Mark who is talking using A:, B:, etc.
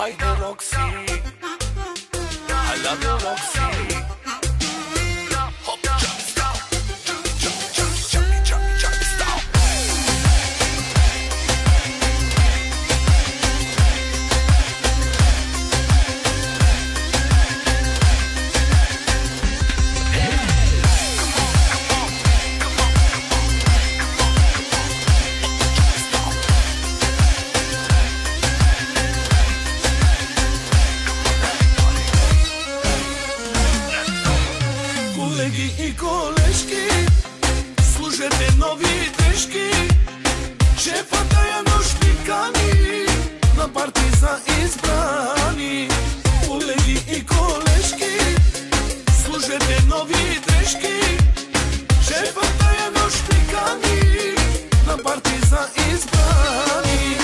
A: Haide Roxy, I love you Roxy. Hop, jump, stop, jump, stop. Колеги и колежки, служете нови дрежки. Шефа тая нощ ни кани на парти за избрани. Колеги и колежки, служете нови дрежки. Шефа тая нощ ни кани на парти за избрани.